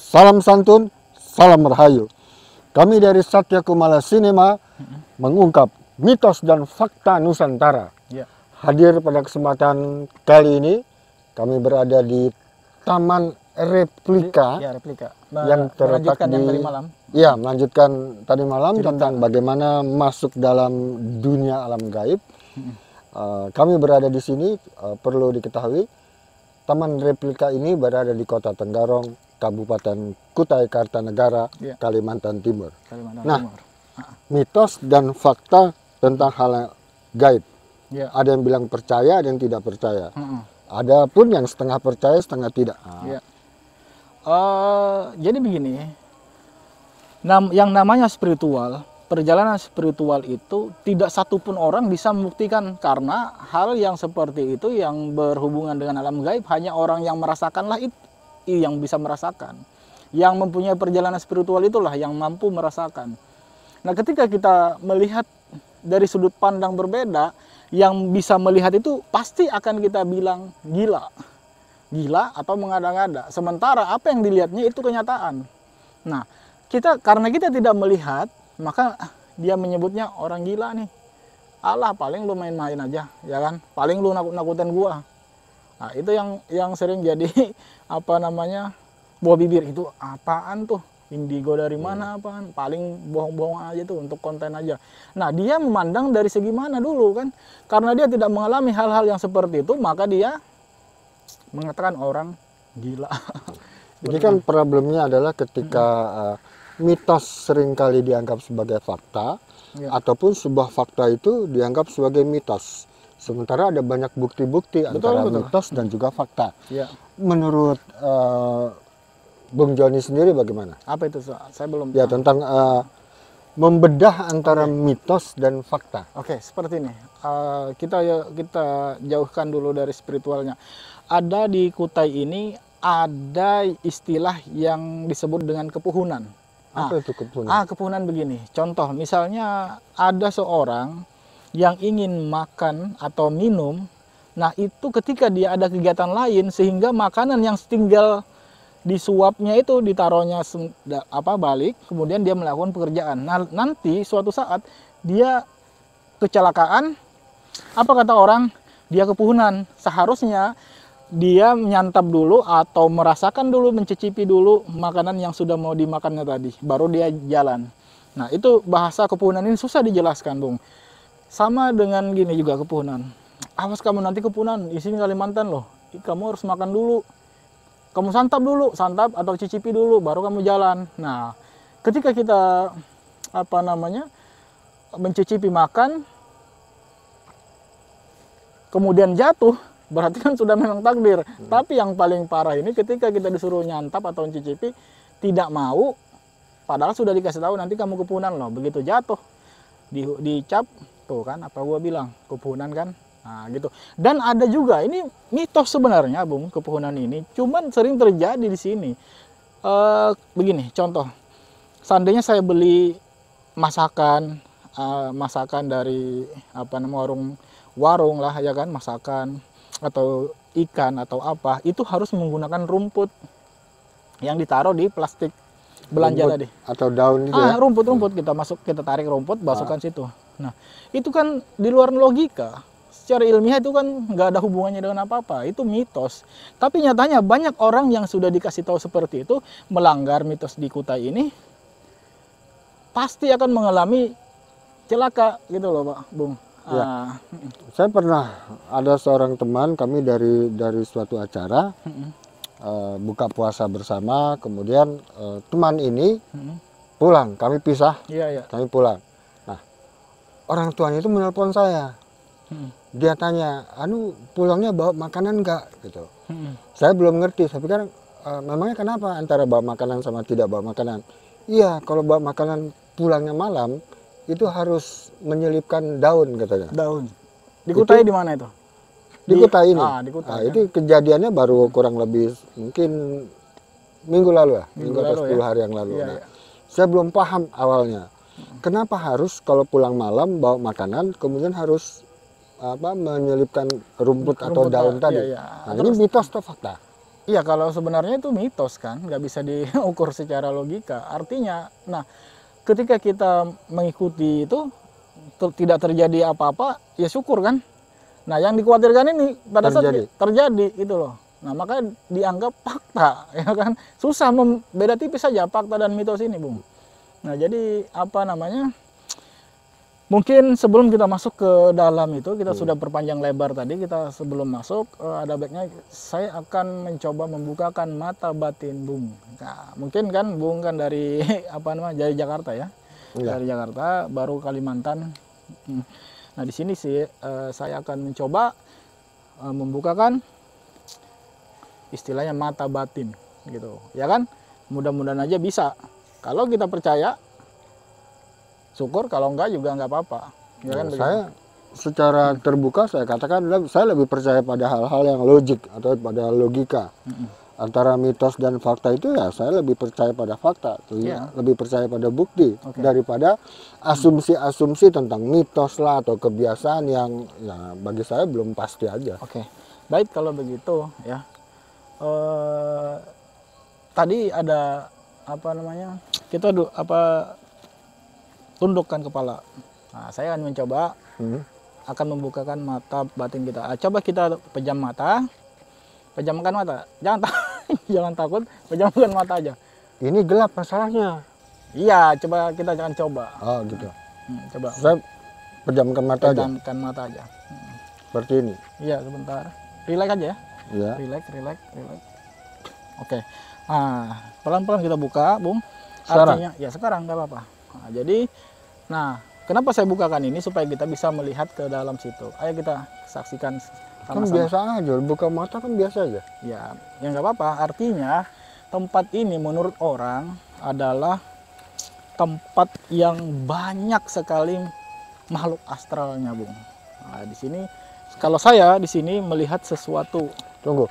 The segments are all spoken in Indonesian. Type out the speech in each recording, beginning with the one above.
Salam santun, salam rahayu. Kami dari Satya Kumala Cinema mengungkap mitos dan fakta Nusantara. Ya. Hadir pada kesempatan kali ini, kami berada di Taman Replika, Ya, replika. yang terletak Melanjutkan di yang tadi malam. Ya, melanjutkan tadi malam Cerita. tentang bagaimana masuk dalam dunia alam gaib. Kami berada di sini, perlu diketahui, Taman Replika ini berada di Kota Tenggarong, Kabupaten Kutai Kartanegara, Ya. Kalimantan Timur. Kalimantan Nah, Timur. mitos dan fakta tentang hal gaib. Ya. Ada yang bilang percaya, ada yang tidak percaya. Mm-mm. Ada pun yang setengah percaya, setengah tidak. Ya. Jadi begini, yang namanya spiritual, perjalanan spiritual itu tidak satupun orang bisa membuktikan, karena hal yang seperti itu yang berhubungan dengan alam gaib hanya orang yang merasakanlah itu yang bisa merasakan. Yang mempunyai perjalanan spiritual itulah yang mampu merasakan. Nah, ketika kita melihat dari sudut pandang berbeda, yang bisa melihat itu pasti akan kita bilang gila. Gila atau mengada-ngada. Sementara apa yang dilihatnya itu kenyataan. Nah, karena kita tidak melihat, maka dia menyebutnya orang gila nih. Alah, paling lu main-main aja, ya kan? Paling lu nakut-nakutin gua. Nah, itu yang sering jadi buah bibir. Itu apaan tuh? Indigo dari mana apaan? Paling bohong-bohong aja tuh untuk konten aja. Nah, dia memandang dari segi mana dulu kan? Karena dia tidak mengalami hal-hal yang seperti itu, maka dia mengatakan orang gila. Jadi kan problemnya adalah ketika mitos seringkali dianggap sebagai fakta, Ya. ataupun sebuah fakta itu dianggap sebagai mitos. Sementara ada banyak bukti-bukti antara betul. mitos dan juga fakta. Ya. Menurut Bung Joni sendiri bagaimana? Apa itu? Saya belum Ya, paham. tentang membedah antara mitos dan fakta. Oke, seperti ini. Kita jauhkan dulu dari spiritualnya. Ada di Kutai ini ada istilah yang disebut dengan kepuhunan. Apa itu kepuhunan? Kepuhunan begini. Contoh, misalnya ada seorang yang ingin makan atau minum. Nah, itu ketika dia ada kegiatan lain sehingga makanan yang tinggal disuapnya itu ditaruhnya balik, kemudian dia melakukan pekerjaan. Nah, nanti suatu saat dia kecelakaan, apa kata orang? Dia kepuhunan. Seharusnya dia menyantap dulu atau merasakan dulu, mencicipi dulu makanan yang sudah mau dimakannya tadi, baru dia jalan. Nah, itu bahasa kepuhunan ini susah dijelaskan, Bung. Sama dengan gini juga kepuhunan. Awas kamu nanti kepuhunan, di sini Kalimantan loh. Kamu harus makan dulu. Kamu santap atau cicipi dulu, baru kamu jalan. Nah, ketika kita mencicipi makan, kemudian jatuh, berarti kan sudah memang takdir. Tapi yang paling parah ini ketika kita disuruh nyantap atau mencicipi, tidak mau, padahal sudah dikasih tahu nanti kamu kepuhunan loh. Begitu jatuh, dicap, tuh kan apa gua bilang, kepuhunan kan. Nah, gitu. Dan ada juga, ini mitos sebenarnya, Bung, kepuhunan ini. Cuman sering terjadi di sini. Begini, contoh. Seandainya saya beli masakan dari warung lah, ya kan, masakan atau ikan atau apa, itu harus menggunakan rumput yang ditaruh di plastik belanja Rumput tadi. atau daun itu ya? Rumput kita tarik rumput, masukkan situ. Nah, itu kan di luar logika. Secara ilmiah itu kan nggak ada hubungannya dengan apa-apa, itu mitos. Tapi nyatanya banyak orang yang sudah dikasih tahu seperti itu, melanggar mitos di Kutai ini, pasti akan mengalami celaka gitu loh, Pak, Bung. Ya. Saya pernah ada seorang teman kami dari suatu acara buka puasa bersama, kemudian teman ini pulang, kami pisah, Iya. kami pulang. Nah, orang tuanya itu menelpon saya. Dia tanya, pulangnya bawa makanan enggak? Gitu. Saya belum ngerti, saya pikir memangnya kenapa antara bawa makanan sama tidak bawa makanan? Iya, kalau bawa makanan pulangnya malam, itu harus menyelipkan daun katanya. Daun. Di Kutai di mana itu? Di Kutai ini. Di Kutai, Nah, kan? itu kejadiannya baru kurang lebih mungkin minggu lalu ya, minggu atau 10 hari yang lalu. Iya. Saya belum paham awalnya. Kenapa harus kalau pulang malam bawa makanan, kemudian harus menyelipkan rumput atau daun tadi? Iya. Nah, ini mitos atau fakta? Iya, kalau sebenarnya itu mitos kan, nggak bisa diukur secara logika. Artinya, nah ketika kita mengikuti itu tidak terjadi apa-apa, ya syukur kan. Nah yang dikhawatirkan ini pada saat terjadi itu loh. Nah maka dianggap fakta, ya kan. Susah beda tipis saja fakta dan mitos ini, Bung. Nah jadi apa namanya? Mungkin sebelum kita masuk ke dalam itu, kita sudah perpanjang lebar tadi, kita sebelum masuk, ada baiknya saya akan mencoba membukakan mata batin Bung. Nah, mungkin kan Bung kan dari apa namanya, dari Jakarta ya? Dari Jakarta, baru Kalimantan. Nah di sini sih saya akan mencoba membukakan istilahnya mata batin gitu, ya kan? Mudah-mudahan aja bisa. Kalau kita percaya, syukur, kalau enggak juga enggak apa-apa. Ya kan, saya secara terbuka saya katakan saya lebih percaya pada hal-hal yang logik atau pada logika. Antara mitos dan fakta itu ya saya lebih percaya pada fakta, lebih percaya pada bukti daripada asumsi-asumsi tentang mitos lah atau kebiasaan yang ya bagi saya belum pasti aja. Baik kalau begitu ya. Tadi ada apa namanya, kita tundukkan kepala. Nah, saya akan mencoba akan membukakan mata batin kita. Coba kita pejam mata, pejamkan mata. Jangan takut, pejamkan mata aja. Ini gelap masalahnya. Iya, coba kita jangan coba. Oh gitu. Coba. Saya pejamkan mata aja. Pejamkan mata aja. Seperti ini. Iya, sebentar. Relax aja ya. Iya. Relax. Oke. Nah, pelan-pelan kita buka, Bung. Sekarang? Artinya, ya sekarang nggak apa-apa. Nah, jadi, kenapa saya bukakan ini supaya kita bisa melihat ke dalam situ. Ayo kita saksikan sama-sama. Kan biasa aja, buka mata kan biasa aja. Ya nggak apa-apa. Artinya tempat ini menurut orang adalah tempat yang banyak sekali makhluk astralnya, Bung. Nah, di sini, kalau saya di sini melihat sesuatu. Tunggu.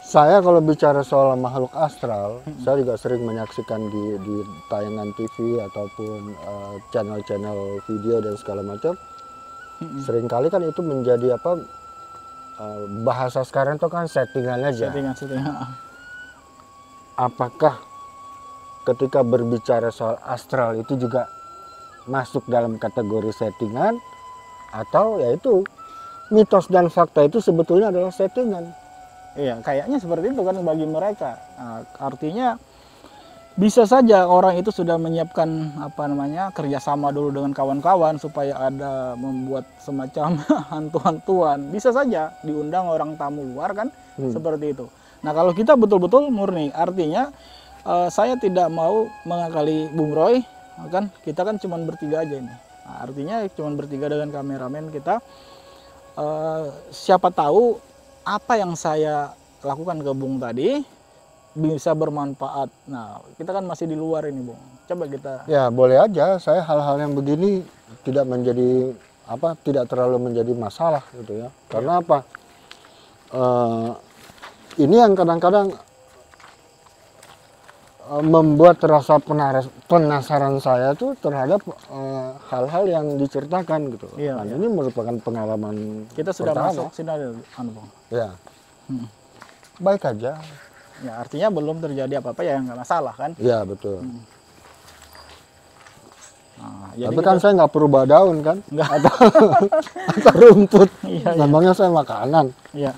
Saya kalau bicara soal makhluk astral, saya juga sering menyaksikan di tayangan TV ataupun channel-channel video dan segala macam. Seringkali kan itu menjadi apa, bahasa sekarang itu kan settingan aja. Settingan. Apakah ketika berbicara soal astral itu juga masuk dalam kategori settingan, atau yaitu mitos dan fakta itu sebetulnya adalah settingan? Iya, kayaknya seperti itu kan bagi mereka. Nah, artinya bisa saja orang itu sudah menyiapkan apa namanya, kerjasama dulu dengan kawan-kawan supaya ada membuat semacam hantu-hantuan. Bisa saja diundang orang tamu luar kan, seperti itu. Nah kalau kita betul-betul murni, artinya saya tidak mau mengakali Bung Roy, kan kita kan cuma bertiga aja ini. Nah, artinya cuma bertiga dengan kameramen kita. Siapa tahu apa yang saya lakukan ke Bung tadi bisa bermanfaat. Nah, kita kan masih di luar ini, Bung. Coba kita. Ya, boleh aja. Saya hal-hal yang begini tidak menjadi apa, tidak terlalu menjadi masalah gitu ya. Karena apa? Ini yang kadang-kadang membuat rasa penasaran saya tuh terhadap hal-hal yang diceritakan gitu. Iya, Ini merupakan pengalaman kita sudah pertama. masuk sudah Bung. Ya. Baik aja. Ya, artinya belum terjadi apa-apa ya nggak masalah kan? Iya, betul. Nah, tapi kan saya nggak perlu bawa daun kan? Atau rumput. Namanya saya makanan. Iya.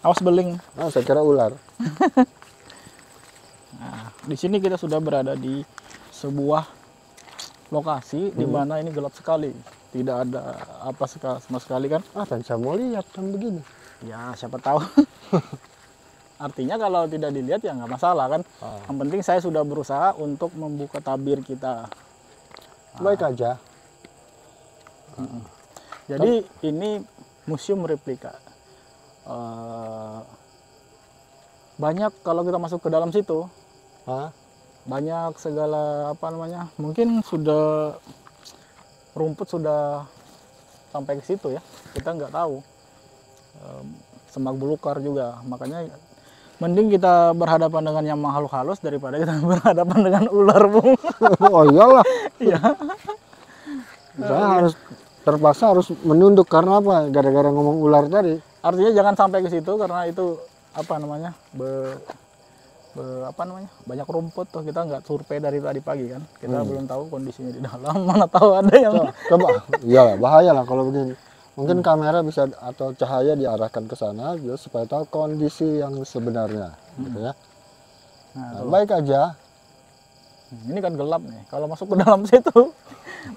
Awas beling. Nah, saya kira ular. Nah, di sini kita sudah berada di sebuah lokasi di mana ini gelap sekali, tidak ada apa sama sekali kan? Kan saya mau lihat kan begini. Ya siapa tahu. Artinya kalau tidak dilihat ya nggak masalah kan? Yang penting saya sudah berusaha untuk membuka tabir kita. Baik aja. Jadi ini museum replika. Banyak kalau kita masuk ke dalam situ. Banyak segala apa namanya, mungkin sudah rumput sudah sampai ke situ ya, kita nggak tahu. Semak belukar juga, makanya mending kita berhadapan dengan yang makhluk halus daripada kita berhadapan dengan ular, Bung. Oh iyalah. Iya. Saya terpaksa harus menunduk karena apa? Gara-gara ngomong ular tadi. Artinya jangan sampai ke situ karena itu apa namanya apa namanya banyak rumput tuh, kita nggak survei dari tadi pagi kan, kita belum tahu kondisinya di dalam, mana tahu ada yang coba iya bahaya lah kalau begini. Mungkin kamera bisa atau cahaya diarahkan ke sana gitu, supaya tahu kondisi yang sebenarnya gitu ya. Nah, baik aja. Ini kan gelap nih, kalau masuk ke dalam situ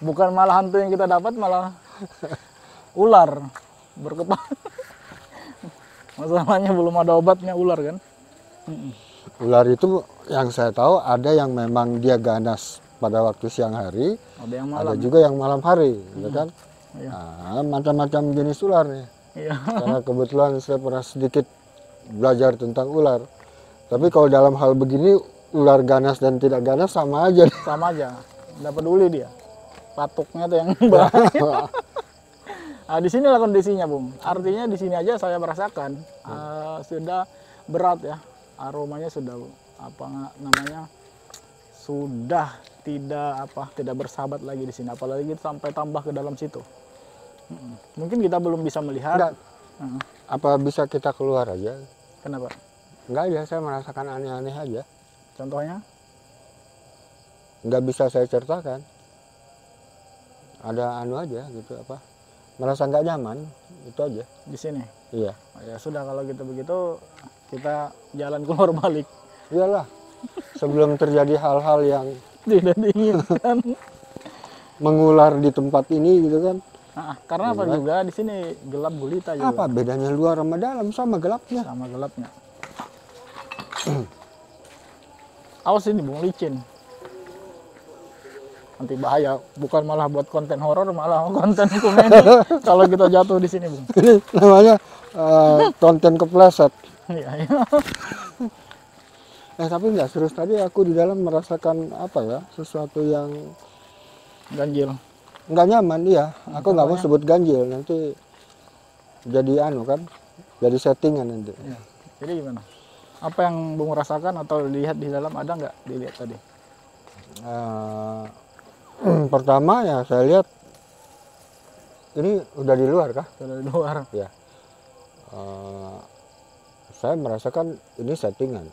bukan malah hantu yang kita dapat, malah ular berkepala. Masalahnya belum ada obatnya ular kan. Ular itu yang saya tahu ada yang memang dia ganas pada waktu siang hari, ada yang malam, ada juga yang malam hari gitu kan. Iya. Nah, macam-macam jenis ular nih. Iya. Karena kebetulan saya pernah sedikit belajar tentang ular. Tapi kalau dalam hal begini, ular ganas dan tidak ganas sama aja. Sama aja, nggak peduli dia. Patuknya tuh yang bahaya. Nah, di sinilah kondisinya, Bung. Artinya di sini aja saya merasakan sudah berat ya. Aromanya sudah apa namanya? Sudah tidak bersahabat lagi di sini, apalagi sampai tambah ke dalam situ. Mungkin kita belum bisa melihat. Enggak. Apa bisa kita keluar aja? Kenapa? Enggak aja, saya merasakan aneh-aneh aja. Contohnya? Nggak bisa saya ceritakan. Ada anu aja gitu apa? Merasa nggak nyaman, itu aja. Di sini? Iya. Oh, ya sudah, kalau gitu begitu kita jalan keluar balik. Iyalah. Sebelum terjadi hal-hal yang Tidak diinginkan. mengular di tempat ini gitu kan. Karena apa juga di sini gelap gulita juga. Apa bedanya luar sama dalam? Sama gelapnya. Sama gelapnya. Awas ini Bung, licin. Nanti bahaya, bukan malah buat konten horor, malah konten komedi kalau kita jatuh di sini, Bung. Ini namanya konten kepleset. Iya, iya. Tapi nggak serius, tadi aku di dalam merasakan apa ya, sesuatu yang Ganjil. nggak nyaman. Iya, aku nggak mau sebut ganjil, nanti jadi anu kan, jadi settingan nanti. Ya. Jadi gimana? Apa yang Bung rasakan atau lihat di dalam, ada nggak dilihat tadi? Pertama ya saya lihat ini udah di luar kah? Sudah di luar. Ya. Saya merasakan ini settingan.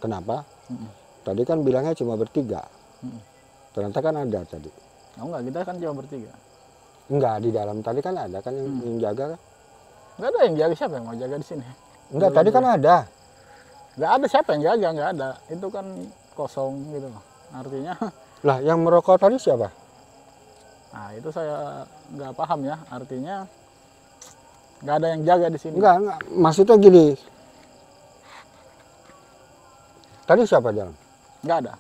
Kenapa? Tadi kan bilangnya cuma bertiga. Ternyata kan ada tadi. Oh enggak, kita kan cuma bertiga. Enggak, di dalam tadi kan ada kan yang jaga kan? Enggak ada yang jaga, siapa yang mau jaga di sini? Enggak, tadi kan ada. Enggak ada siapa yang jaga, enggak ada. Itu kan kosong gitu loh. Artinya Lah, yang merokok tadi siapa? nah itu saya nggak paham ya. Artinya nggak ada yang jaga di sini. Enggak. Maksudnya gini. Tadi siapa jalan? Nggak ada.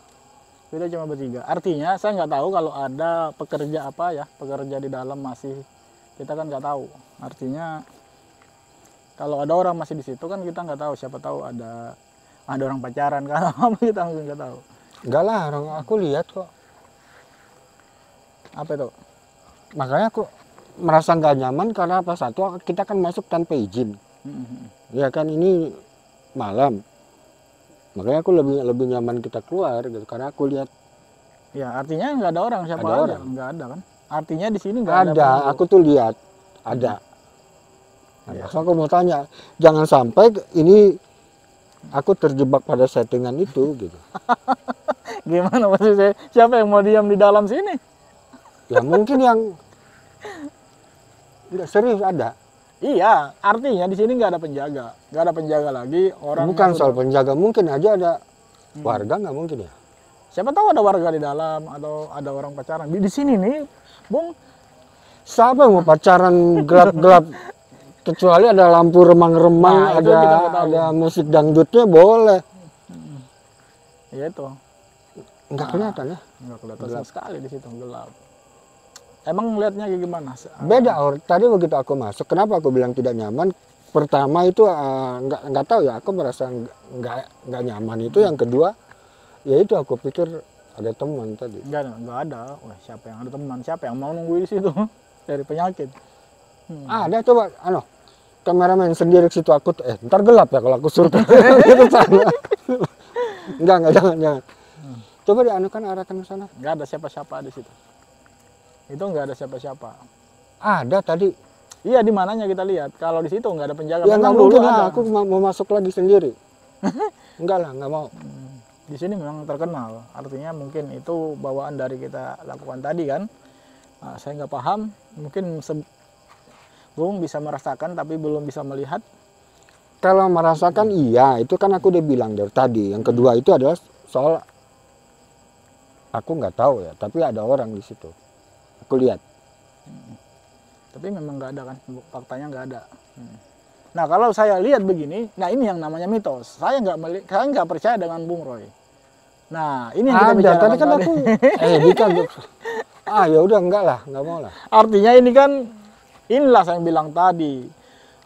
Kita cuma bertiga. Artinya saya nggak tahu kalau ada pekerja apa ya, pekerja di dalam masih, kita kan nggak tahu. Artinya kalau ada orang masih di situ kan kita nggak tahu. Siapa tahu ada orang pacaran kan, apa kita nggak tahu. Enggak lah, orang aku lihat kok. Apa itu? Makanya aku merasa nggak nyaman karena apa? Satu, kita kan masuk tanpa izin. Ya kan ini malam. Makanya aku lebih nyaman kita keluar gitu, karena aku lihat. Ya artinya nggak ada orang, siapa Ada aja orang. nggak ada kan? Artinya di sini nggak ada. Ada, penduduk. aku tuh lihat ada. Nah, Ya. maksud aku mau tanya, jangan sampai ini aku terjebak pada settingan itu gitu. Gimana maksud saya? Siapa yang mau diam di dalam sini? Ya mungkin yang nggak serius ada. Iya, artinya di sini nggak ada penjaga, nggak ada penjaga lagi. Orang Bukan soal penjaga, mungkin aja ada warga, nggak mungkin ya. siapa tahu ada warga di dalam atau ada orang pacaran di sini nih, Bung. Siapa yang mau pacaran gelap-gelap? Kecuali ada lampu remang-remang, Nah, itu kita nggak tahu. ada musik dangdutnya boleh. Ya itu, Nggak kelihatan ya. nggak kelihatan sama sekali di situ, gelap. Emang melihatnya kayak gimana? Beda tadi begitu aku masuk, kenapa aku bilang tidak nyaman? Pertama itu nggak tahu ya, aku merasa nggak nyaman itu. Yang kedua, ya itu aku pikir ada teman tadi. Nggak ada. Wah, siapa yang ada teman? Siapa yang mau nunggu di situ dari penyakit? Ada, coba kameramen sendiri ke situ, aku ntar gelap ya kalau aku suruh ke sana. Enggak, jangan. Coba dianukan arahkan ke sana. Nggak ada siapa-siapa di situ. Itu nggak ada siapa-siapa. Ada tadi. Iya, di mananya kita lihat. Kalau di situ nggak ada penjaga. Ya nggak Memang dulu mungkin lah, ada. aku mau masuk lagi sendiri. Enggak lah, nggak mau. Di sini memang terkenal. Artinya mungkin itu bawaan dari kita lakukan tadi kan. Nah, saya nggak paham. Mungkin Bung bisa merasakan tapi belum bisa melihat. Kalau merasakan iya, itu kan aku udah bilang dari tadi. Yang kedua itu adalah soal aku nggak tahu ya, tapi ada orang di situ. Aku lihat. Tapi memang nggak ada kan, faktanya nggak ada. Nah kalau saya lihat begini, nah ini yang namanya mitos. Saya nggak percaya dengan Bung Roy. Nah ini yang kita bicarakan tadi kan aku, ya udah enggak lah, nggak mau lah. Artinya ini kan, inilah saya bilang tadi,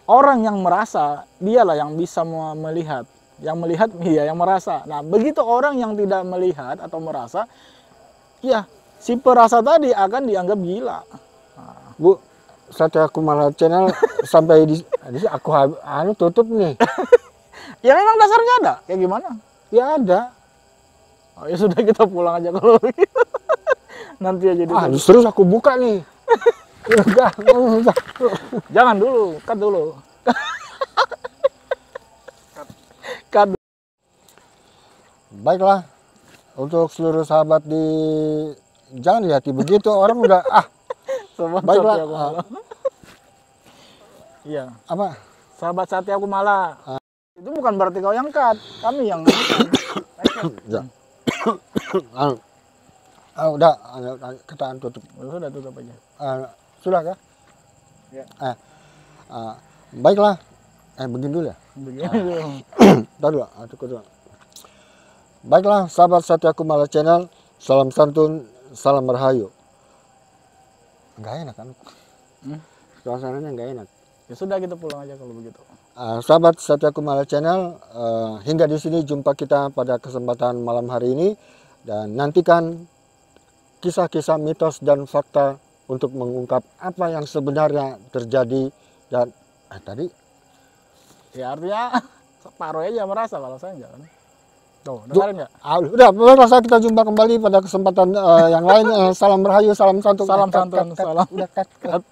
orang yang merasa dialah yang bisa melihat, yang melihat dia yang merasa. Nah begitu orang yang tidak melihat atau merasa, ya si perasa tadi akan dianggap gila. Bu, Satya Kumala Channel sampai di aku tutup nih. Ya memang dasarnya ada, kayak gimana? Ya ada. Oh ya sudah, kita pulang aja kalau begitu. Nanti aja dulu. Terus aku buka nih. Enggak. Jangan dulu, cut dulu. Cut. Baiklah, untuk seluruh sahabat di jangan dihati begitu, orang udah baiklah. Iya. Apa? Sahabat Satya Kumala. Itu bukan berarti kau yang cut, kami yang Ya. Udah, kita tutup. Sudah tutup aja. Sudah kah? Ya. Baiklah. Begini dulu ya. Begini dulu. Tadi dulu. Baiklah, sahabat Satya Kumala Channel, salam santun, salam rahayu. Nggak enak kan? Suasananya nggak enak. Ya sudah, kita pulang aja kalau begitu. Sahabat Satya Kumala Channel, hingga di sini jumpa kita pada kesempatan malam hari ini, dan nantikan kisah-kisah mitos dan fakta untuk mengungkap apa yang sebenarnya terjadi. Dan tadi ya artinya Pak Roy aja merasa, kalau saya enggak kan. Tuh, dengarin nggak? Udah, baiklah, kita jumpa kembali pada kesempatan yang lain. Salam rahayu, salam santun. Salam santun, salam. Udah, cut.